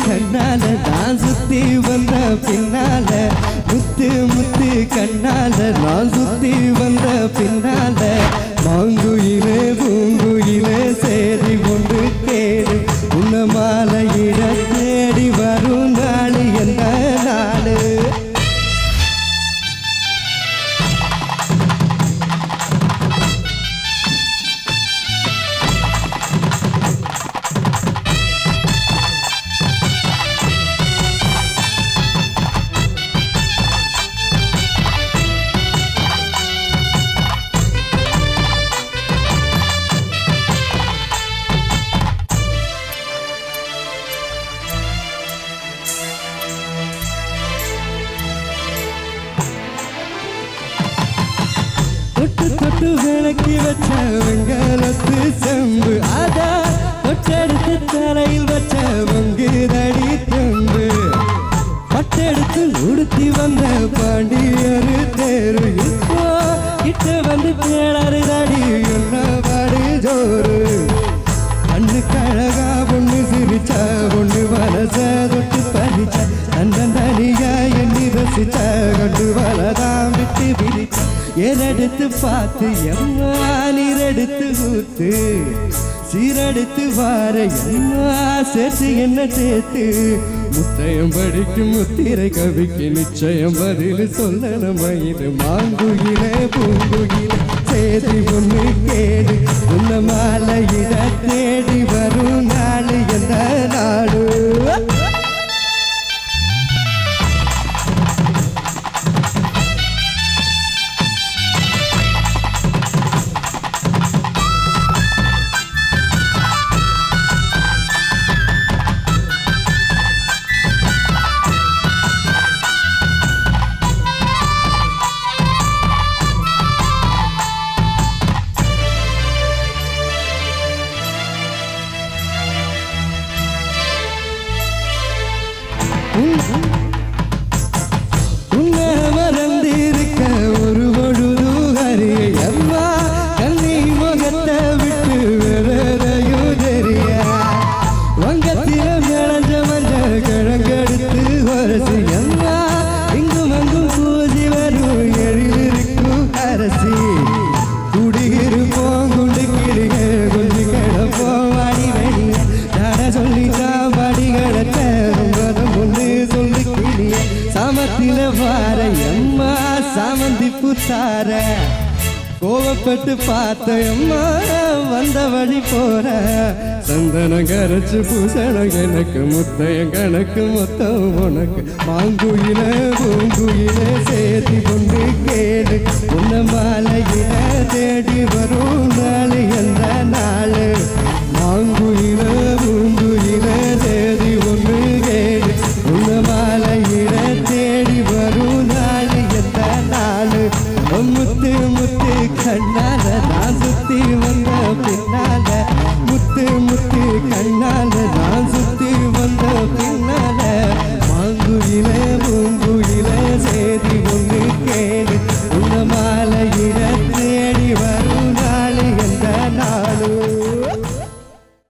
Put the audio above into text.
கண்ணால நான் சுத்தி வந்த பின்னால முத்து முத்து கண்ணால நான் சுத்தி வந்த பின்னால மாங்குயிலே பூங்குயிலே சேரி கொண்டு கேடு உன்ன மாலையிட தேடி வரும் நாள் எந்த நாள் தொட்டு விளக்கி வச்ச வெங்கலத்து செம்பு அதா தொட்டெடுத்து தலையில் வச்ச வங்குதடி தெம்பு பட்டெடுத்து உடுத்தி வந்த பாண்டியரு தேரு இப்போ கிட்ட வந்து பேளறுதடி என்ன பாடு ஜோரு கண்ணு கழகா பொண்ணு சிரிச்சா பொண்ணு மனச தொட்டு பறிச்ச தந்தன் தனியா எண்ணி ரசிச்ச கண்டு வளதான் விட்டு பிரிச்ச ஏறெடுத்து பார்த்து எம்மா நீரெடுத்து ஊத்து சீரெடுத்து வார எம்மா சேர்த்து என்ன சேர்த்து முத்தையம் படிக்கும் முத்திரை கவிக்கு நிச்சயம் பதில் சொல்லணும் இது மாங்குயிலே பூங்குயிலே சேதி ஒன்று கேடு உன்ன மாலையிட தேடி வரும் நாள் எந்த நாடு உன்னை மறந்திருக்க ஒரு பொழுது அறிய அம்மா கண்ணி முகத்தை விட்டு வேறையோ தெரிய வங்கத்தில விளைஞ்ச மஞ்ச கிழங்கெடுத்து வரசி அம்மா இங்கும் அங்கும் பூஜி வரும் எழிலிருக்கும் அரசி குடியிருப்போம் குண்டு கிளிக கொஞ்சி கிடப்போம் வாடி வெளிய தட சொல்லித்தான் பாடி கிடத்த சாமத்தில வார எம்மா சாமந்தி புத்தார கோவப்பட்டு பார்த்த எம்மா வந்த வழி போற சந்தனம் கரைச்சு பூசணம் எனக்கு முத்தையம் கணக்கு மொத்தம் உனக்கு மாங்குயில பூங்குயில சேர்த்தி கொண்டு கேடு உன்ன மாலையில தேடி வரும் நாள் எந்த நாள் மாங்குயில பூங்குயில தேடி ஒன்று கேடு உன்ன மாலையிட தேடி வரும் நாள் எந்த நாள் முத்து முத்து கண்ணால நான் சுத்தி வந்த பின்னால முத்து முத்து கண்ணால நான் சுத்தி வந்த பின்னால மாங்குயிலே பூங்குயிலே சேதி